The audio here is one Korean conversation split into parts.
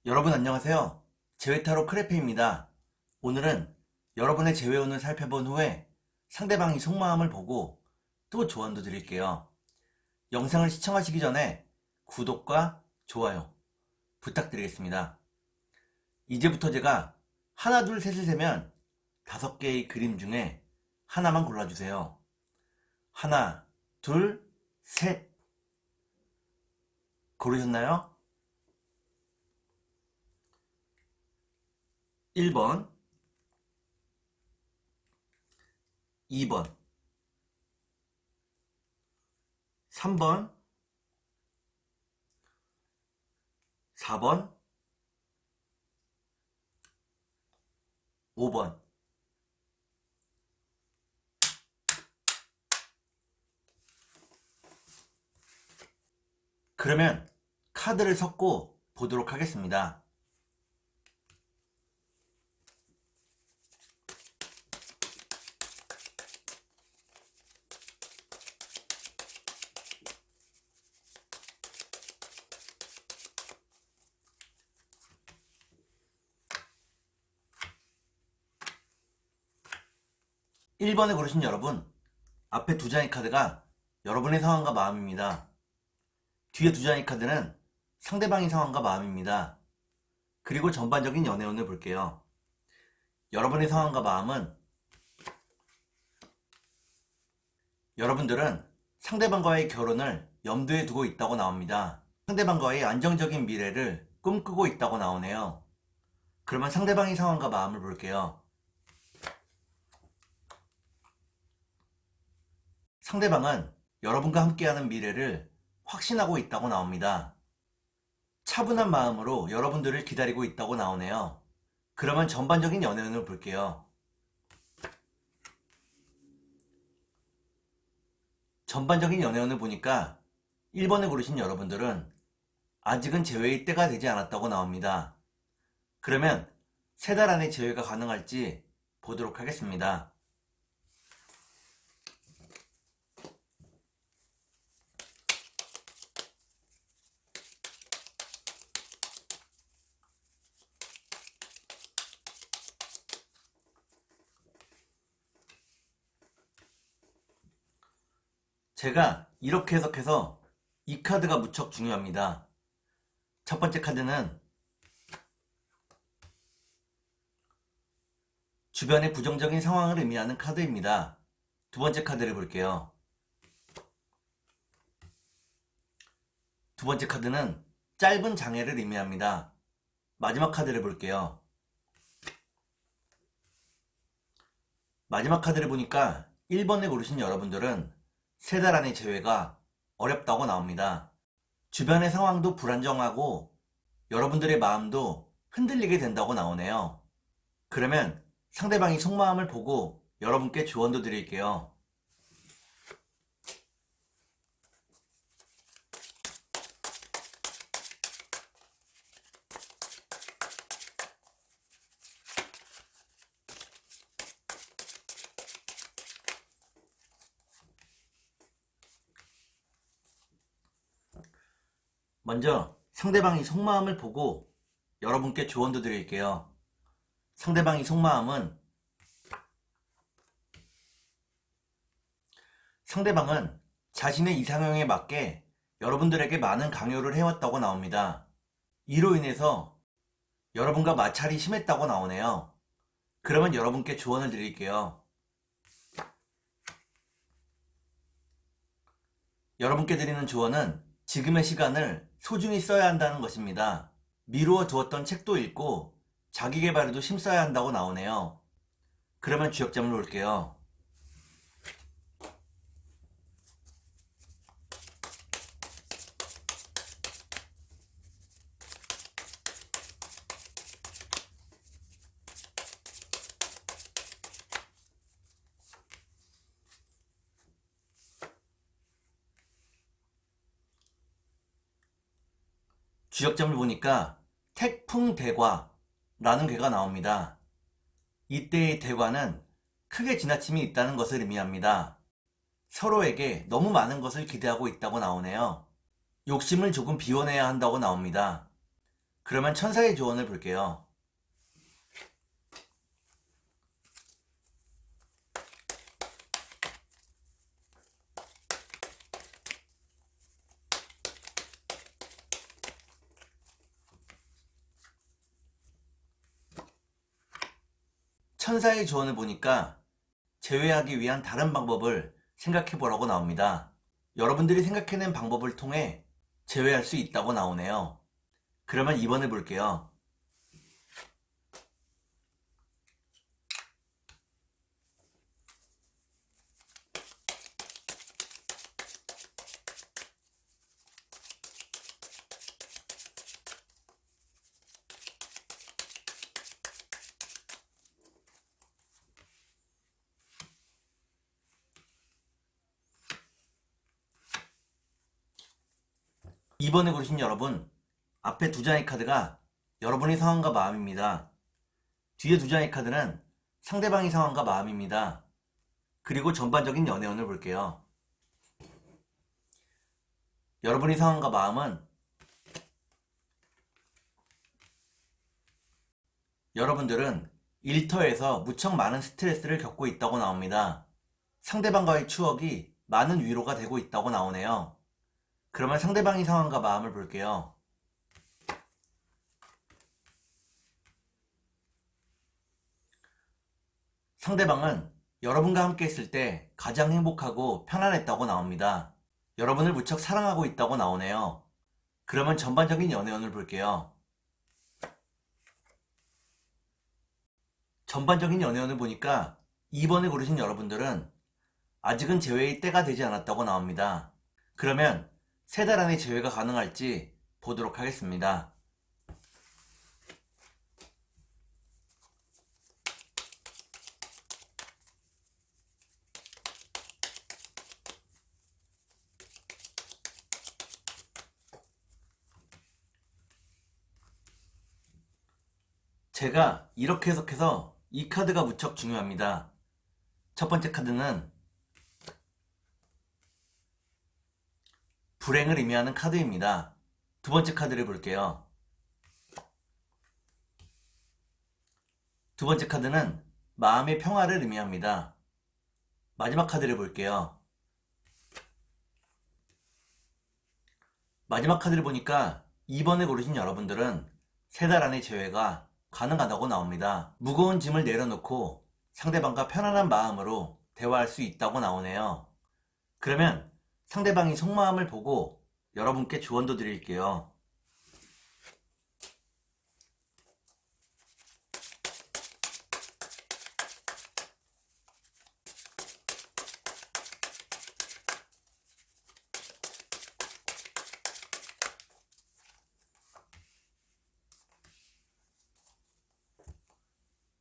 여러분 안녕하세요. 재회타로 크레페입니다. 오늘은 여러분의 재회운을 살펴본 후에 상대방이 속마음을 보고 또 조언도 드릴게요. 영상을 시청하시기 전에 구독과 좋아요 부탁드리겠습니다. 이제부터 제가 하나 둘 셋을 세면 5개의 그림 중에 하나만 골라주세요. 하나, 둘, 셋. 고르셨나요? 1번, 2번, 3번, 4번, 5번. 그러면 카드를 섞고 보도록 하겠습니다. 1번에 고르신 여러분, 앞에 2장의 카드가 여러분의 상황과 마음입니다. 뒤에 2장의 카드는 상대방의 상황과 마음입니다. 그리고 전반적인 연애운을 볼게요. 여러분의 상황과 마음은 여러분들은 상대방과의 결혼을 염두에 두고 있다고 나옵니다. 상대방과의 안정적인 미래를 꿈꾸고 있다고 나오네요. 그러면 상대방의 상황과 마음을 볼게요. 상대방은 여러분과 함께하는 미래를 확신하고 있다고 나옵니다. 차분한 마음으로 여러분들을 기다리고 있다고 나오네요. 그러면 전반적인 연애운을 볼게요. 전반적인 연애운을 보니까 1번을 고르신 여러분들은 아직은 재회의 때가 되지 않았다고 나옵니다. 그러면 3달 안에 재회가 가능할지 보도록 하겠습니다. 제가 이렇게 해석해서 이 카드가 무척 중요합니다. 첫 번째 카드는 주변의 부정적인 상황을 의미하는 카드입니다. 두 번째 카드를 볼게요. 두 번째 카드는 짧은 장애를 의미합니다. 마지막 카드를 볼게요. 마지막 카드를 보니까 1번을 고르신 여러분들은 3달 안의 재회가 어렵다고 나옵니다. 주변의 상황도 불안정하고 여러분들의 마음도 흔들리게 된다고 나오네요. 그러면 상대방이 속마음을 보고 여러분께 조언도 드릴게요. 먼저 상대방이 속마음을 보고 여러분께 조언도 드릴게요. 상대방이 속마음은 상대방은 자신의 이상형에 맞게 여러분들에게 많은 강요를 해왔다고 나옵니다. 이로 인해서 여러분과 마찰이 심했다고 나오네요. 그러면 여러분께 조언을 드릴게요. 여러분께 드리는 조언은 지금의 시간을 소중히 써야 한다는 것입니다. 미루어 두었던 책도 읽고 자기계발에도 힘써야 한다고 나오네요. 그러면 주역점을 놓을게요. 주역점을 보니까 태풍대과라는 괴가 나옵니다. 이때의 대과는 크게 지나침이 있다는 것을 의미합니다. 서로에게 너무 많은 것을 기대하고 있다고 나오네요. 욕심을 조금 비워내야 한다고 나옵니다. 그러면 천사의 조언을 볼게요. 천사의 조언을 보니까 제외하기 위한 다른 방법을 생각해 보라고 나옵니다. 여러분들이 생각해낸 방법을 통해 제외할 수 있다고 나오네요. 그러면 2번을 볼게요. 이번에 고르신 여러분, 앞에 두 장의 카드가 여러분의 상황과 마음입니다. 뒤에 두 장의 카드는 상대방의 상황과 마음입니다. 그리고 전반적인 연애운을 볼게요. 여러분의 상황과 마음은 여러분들은 일터에서 무척 많은 스트레스를 겪고 있다고 나옵니다. 상대방과의 추억이 많은 위로가 되고 있다고 나오네요. 그러면 상대방의 상황과 마음을 볼게요. 상대방은 여러분과 함께 있을 때 가장 행복하고 편안했다고 나옵니다. 여러분을 무척 사랑하고 있다고 나오네요. 그러면 전반적인 연애운을 볼게요. 전반적인 연애운을 보니까 2번을 고르신 여러분들은 아직은 재회의 때가 되지 않았다고 나옵니다. 그러면 3달 안에 재회가 가능할지 보도록 하겠습니다. 제가 이렇게 해석해서 이 카드가 무척 중요합니다. 첫 번째 카드는 불행을 의미하는 카드입니다. 두 번째 카드를 볼게요. 두 번째 카드는 마음의 평화를 의미합니다. 마지막 카드를 볼게요. 마지막 카드를 보니까 2번을 고르신 여러분들은 3달 안에 재회가 가능하다고 나옵니다. 무거운 짐을 내려놓고 상대방과 편안한 마음으로 대화할 수 있다고 나오네요. 그러면 상대방이 속마음을 보고 여러분께 조언도 드릴게요.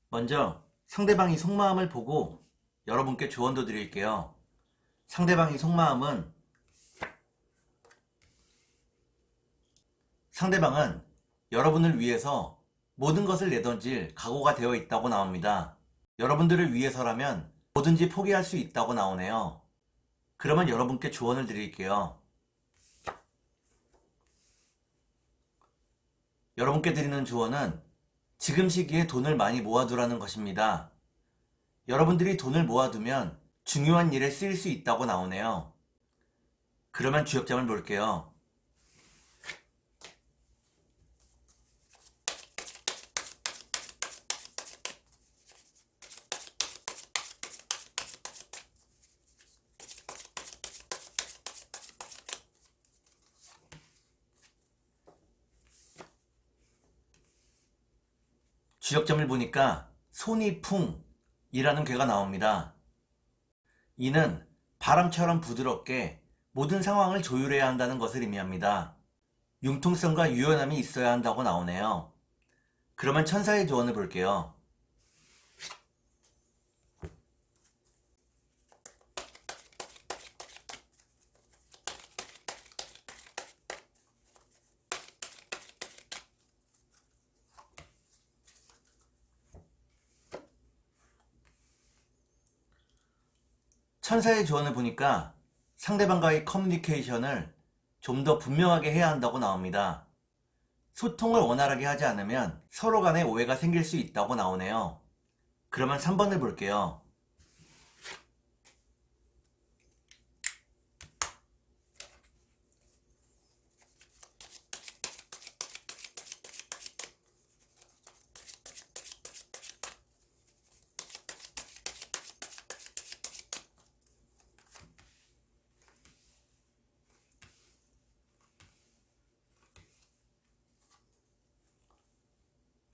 먼저 상대방이 속마음을 보고 여러분께 조언도 드릴게요. 상대방의 속마음은 상대방은 여러분을 위해서 모든 것을 내던질 각오가 되어 있다고 나옵니다. 여러분들을 위해서라면 뭐든지 포기할 수 있다고 나오네요. 그러면 여러분께 조언을 드릴게요. 여러분께 드리는 조언은 지금 시기에 돈을 많이 모아두라는 것입니다. 여러분들이 돈을 모아두면 중요한 일에 쓰일 수 있다고 나오네요. 그러면 주역점을 볼게요. 주역점을 보니까 손이풍이라는 괴가 나옵니다. 이는 바람처럼 부드럽게 모든 상황을 조율해야 한다는 것을 의미합니다. 융통성과 유연함이 있어야 한다고 나오네요. 그러면 천사의 조언을 볼게요. 천사의 조언을 보니까 상대방과의 커뮤니케이션을 좀 더 분명하게 해야 한다고 나옵니다. 소통을 원활하게 하지 않으면 서로 간에 오해가 생길 수 있다고 나오네요. 그러면 3번을 볼게요.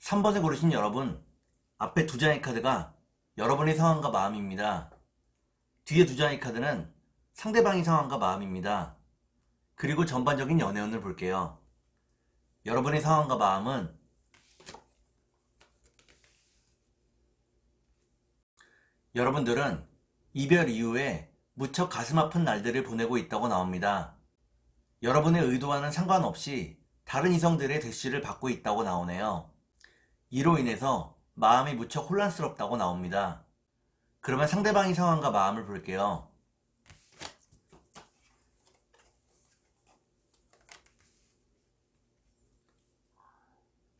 3번을 고르신 여러분, 앞에 두 장의 카드가 여러분의 상황과 마음입니다. 뒤에 두 장의 카드는 상대방의 상황과 마음입니다. 그리고 전반적인 연애운을 볼게요. 여러분의 상황과 마음은 여러분들은 이별 이후에 무척 가슴 아픈 날들을 보내고 있다고 나옵니다. 여러분의 의도와는 상관없이 다른 이성들의 대시를 받고 있다고 나오네요. 이로 인해서 마음이 무척 혼란스럽다고 나옵니다. 그러면 상대방의 상황과 마음을 볼게요.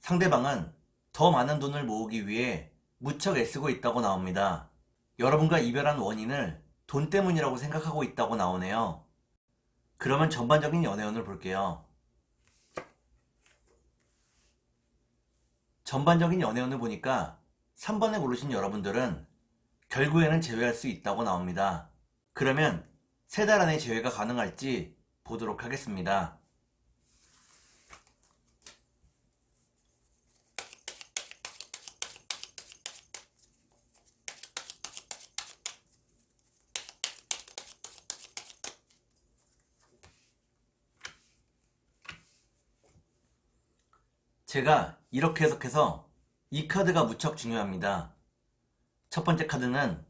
상대방은 더 많은 돈을 모으기 위해 무척 애쓰고 있다고 나옵니다. 여러분과 이별한 원인을 돈 때문이라고 생각하고 있다고 나오네요. 그러면 전반적인 연애운을 볼게요. 전반적인 연애운을 보니까 3번에 고르신 여러분들은 결국에는 제외할 수 있다고 나옵니다. 그러면 3달 안에 제외가 가능할지 보도록 하겠습니다. 제가 이렇게 해석해서 이 카드가 무척 중요합니다. 첫 번째 카드는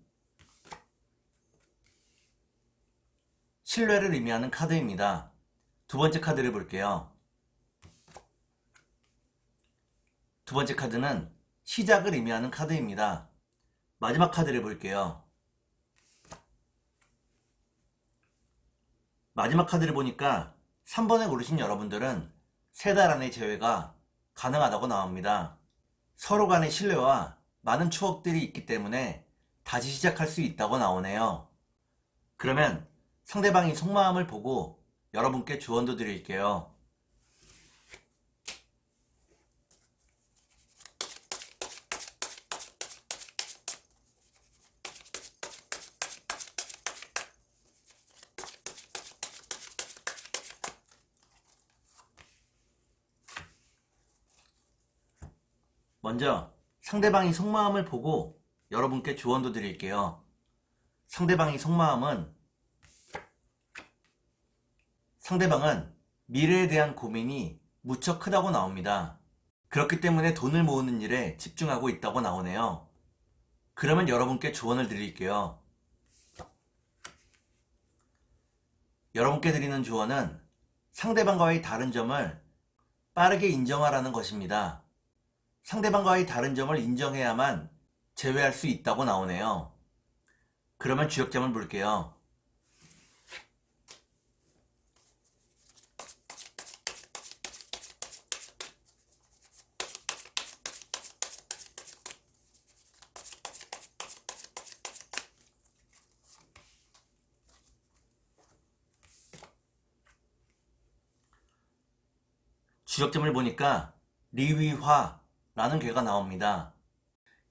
신뢰를 의미하는 카드입니다. 두 번째 카드를 볼게요. 두 번째 카드는 시작을 의미하는 카드입니다. 마지막 카드를 볼게요. 마지막 카드를 보니까 3번에 고르신 여러분들은 3달 안의 제외가 가능하다고 나옵니다. 서로 간의 신뢰와 많은 추억들이 있기 때문에 다시 시작할 수 있다고 나오네요. 그러면 상대방이 속마음을 보고 여러분께 조언도 드릴게요. 먼저 상대방이 속마음을 보고 여러분께 조언도 드릴게요. 상대방의 속마음은 상대방은 미래에 대한 고민이 무척 크다고 나옵니다. 그렇기 때문에 돈을 모으는 일에 집중하고 있다고 나오네요. 그러면 여러분께 조언을 드릴게요. 여러분께 드리는 조언은 상대방과의 다른 점을 빠르게 인정하라는 것입니다. 상대방과의 다른 점을 인정해야만 제외할 수 있다고 나오네요. 그러면 주역점을 볼게요. 주역점을 보니까 리위화라는 괴가 나옵니다.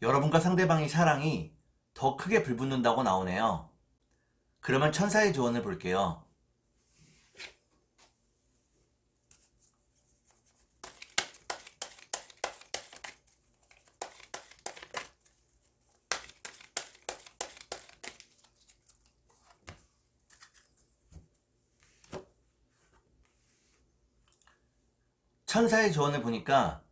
여러분과 상대방의 사랑이 더 크게 불붙는다고 나오네요. 그러면 천사의 조언을 볼게요. 천사의 조언을 보니까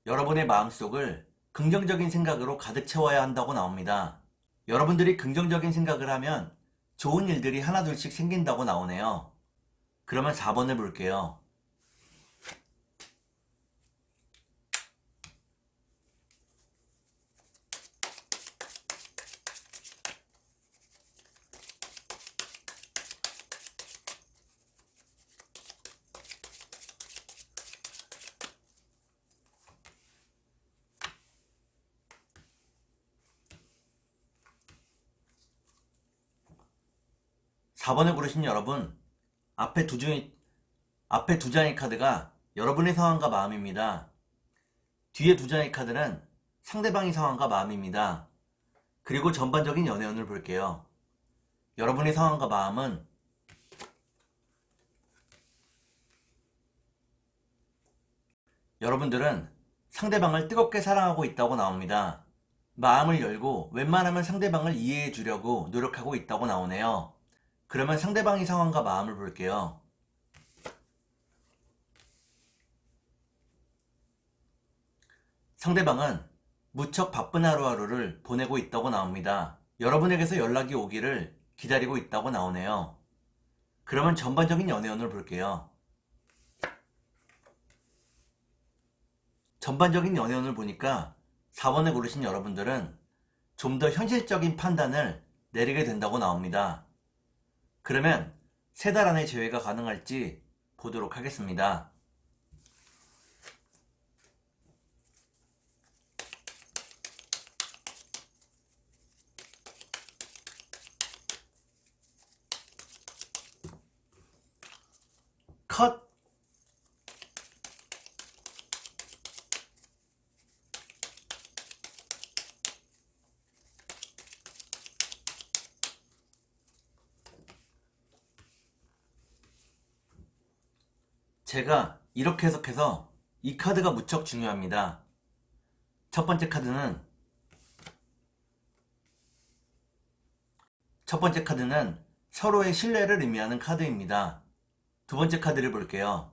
여러분의 마음속을 긍정적인 생각으로 가득 채워야 한다고 나옵니다. 여러분들이 긍정적인 생각을 하면 좋은 일들이 하나둘씩 생긴다고 나오네요. 그러면 4번을 볼게요. 4번을 고르신 여러분, 앞에 두 장의 카드가 여러분의 상황과 마음입니다. 뒤에 두 장의 카드는 상대방의 상황과 마음입니다. 그리고 전반적인 연애운을 볼게요. 여러분의 상황과 마음은 여러분들은 상대방을 뜨겁게 사랑하고 있다고 나옵니다. 마음을 열고 웬만하면 상대방을 이해해 주려고 노력하고 있다고 나오네요. 그러면 상대방의 상황과 마음을 볼게요. 상대방은 무척 바쁜 하루하루를 보내고 있다고 나옵니다. 여러분에게서 연락이 오기를 기다리고 있다고 나오네요. 그러면 전반적인 연애운을 볼게요. 전반적인 연애운을 보니까 4번을 고르신 여러분들은 좀 더 현실적인 판단을 내리게 된다고 나옵니다. 그러면 3달 안에 재회가 가능할지 보도록 하겠습니다. 컷! 제가 이렇게 해석해서 이 카드가 무척 중요합니다. 첫 번째 카드는 서로의 신뢰를 의미하는 카드입니다. 두 번째 카드를 볼게요.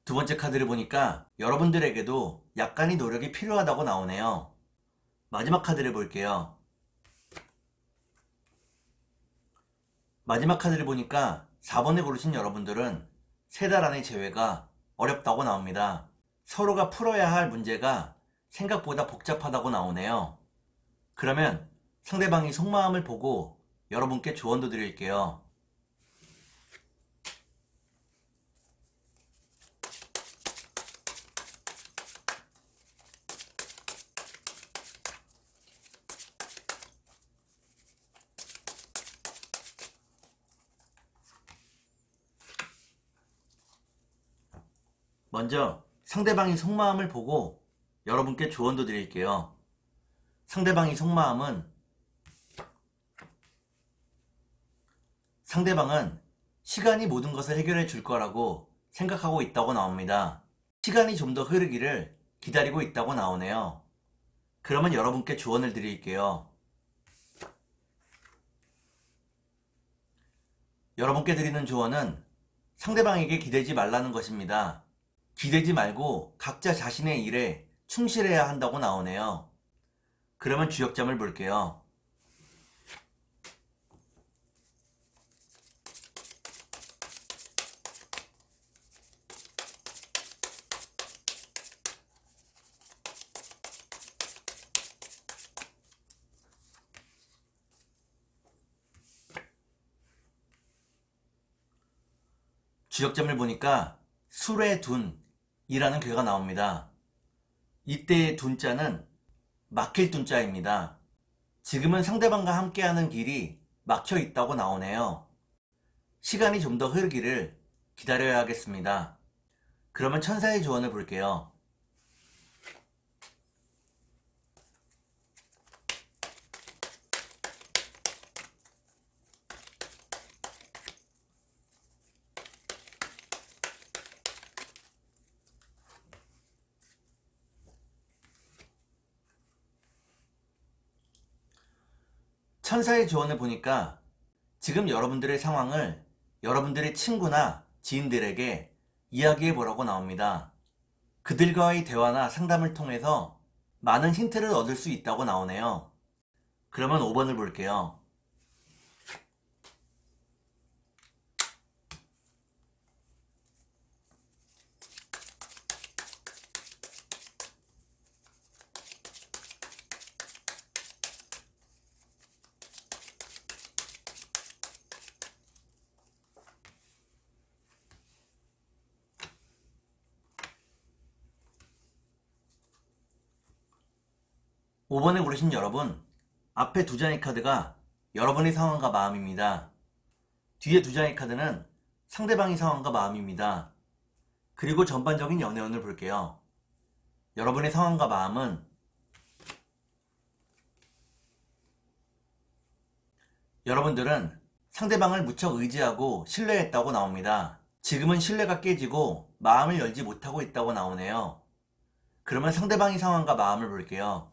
두 번째 카드를 보니까 여러분들에게도 약간의 노력이 필요하다고 나오네요. 마지막 카드를 볼게요. 마지막 카드를 보니까 4번을 고르신 여러분들은 3달 안의 재회가 어렵다고 나옵니다. 서로가 풀어야 할 문제가 생각보다 복잡하다고 나오네요. 그러면 상대방이 속마음을 보고 여러분께 조언도 드릴게요. 먼저 상대방이 속마음을 보고 여러분께 조언도 드릴게요. 상대방의 속마음은 상대방은 시간이 모든 것을 해결해 줄 거라고 생각하고 있다고 나옵니다. 시간이 좀 더 흐르기를 기다리고 있다고 나오네요. 그러면 여러분께 조언을 드릴게요. 여러분께 드리는 조언은 상대방에게 기대지 말라는 것입니다. 기대지 말고 각자 자신의 일에 충실해야 한다고 나오네요. 그러면 주역점을 볼게요. 주역점을 보니까 술의 둔이라는 괴가 나옵니다. 이때의 둔자는 막힐 둔자입니다. 지금은 상대방과 함께하는 길이 막혀 있다고 나오네요. 시간이 좀 더 흐르기를 기다려야 하겠습니다. 그러면 천사의 조언을 볼게요. 천사의 조언을 보니까 지금 여러분들의 상황을 여러분들의 친구나 지인들에게 이야기해 보라고 나옵니다. 그들과의 대화나 상담을 통해서 많은 힌트를 얻을 수 있다고 나오네요. 그러면 5번을 볼게요. (5번에) 고르신 여러분, 앞에 두 장의 카드가 여러분의 상황과 마음입니다. 뒤에 두 장의 카드는 상대방의 상황과 마음입니다. 그리고 전반적인 연애운을 볼게요. 여러분의 상황과 마음은 여러분들은 상대방을 무척 의지하고 신뢰했다고 나옵니다. 지금은 신뢰가 깨지고 마음을 열지 못하고 있다고 나오네요. 그러면 상대방의 상황과 마음을 볼게요.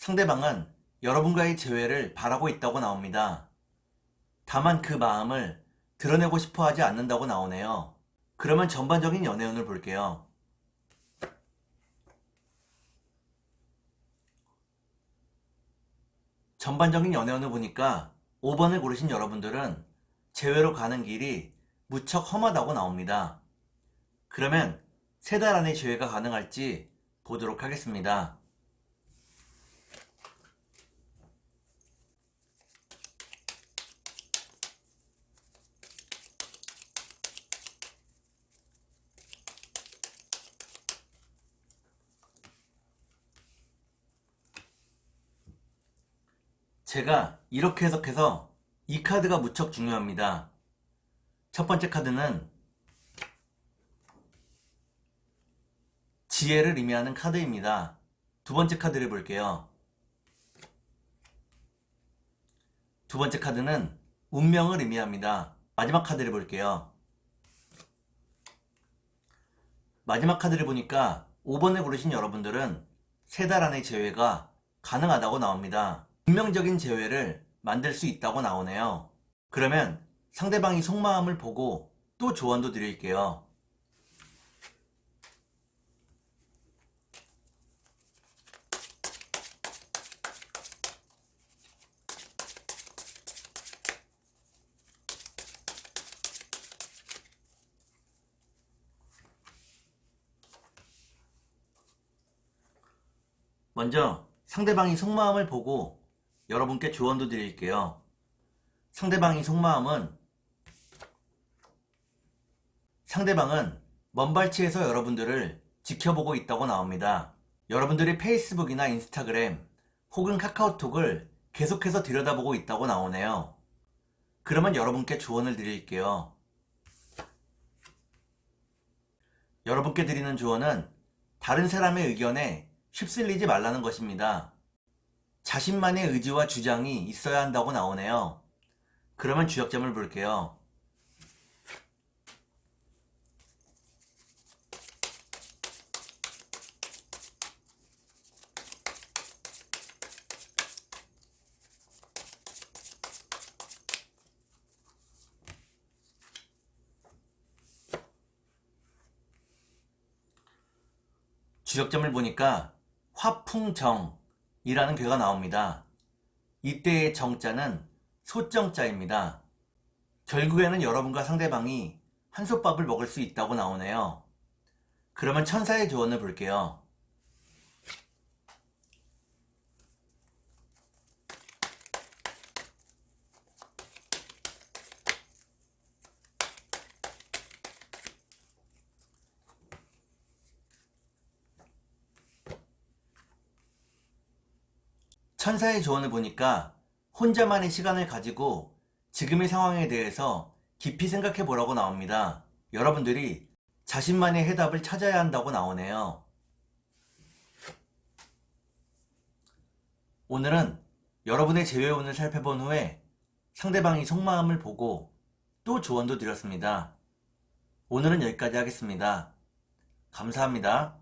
상대방은 여러분과의 재회를 바라고 있다고 나옵니다. 다만 그 마음을 드러내고 싶어 하지 않는다고 나오네요. 그러면 전반적인 연애운을 볼게요. 전반적인 연애운을 보니까 5번을 고르신 여러분들은 재회로 가는 길이 무척 험하다고 나옵니다. 그러면 3달 안에 재회가 가능할지 보도록 하겠습니다. 제가 이렇게 해석해서 이 카드가 무척 중요합니다. 첫 번째 카드는 지혜를 의미하는 카드입니다. 두 번째 카드를 볼게요. 두 번째 카드는 운명을 의미합니다. 마지막 카드를 볼게요. 마지막 카드를 보니까 5번을 고르신 여러분들은 3달 안의 재회가 가능하다고 나옵니다. 운명적인 재회를 만들 수 있다고 나오네요. 그러면 상대방이 속마음을 보고 또 조언도 드릴게요. 먼저 상대방이 속마음을 보고 여러분께 조언도 드릴게요. 상대방의 속마음은 상대방은 먼발치에서 여러분들을 지켜보고 있다고 나옵니다. 여러분들이 페이스북이나 인스타그램 혹은 카카오톡을 계속해서 들여다보고 있다고 나오네요. 그러면 여러분께 조언을 드릴게요. 여러분께 드리는 조언은 다른 사람의 의견에 휩쓸리지 말라는 것입니다. 자신만의 의지와 주장이 있어야 한다고 나오네요. 그러면 주역점을 볼게요. 주역점을 보니까 화풍정이라는 괴가 나옵니다. 이때의 정자는 소정자입니다. 결국에는 여러분과 상대방이 한솥밥을 먹을 수 있다고 나오네요. 그러면 천사의 조언을 볼게요. 천사의 조언을 보니까 혼자만의 시간을 가지고 지금의 상황에 대해서 깊이 생각해 보라고 나옵니다. 여러분들이 자신만의 해답을 찾아야 한다고 나오네요. 오늘은 여러분의 재회운을 살펴본 후에 상대방의 속마음을 보고 또 조언도 드렸습니다. 오늘은 여기까지 하겠습니다. 감사합니다.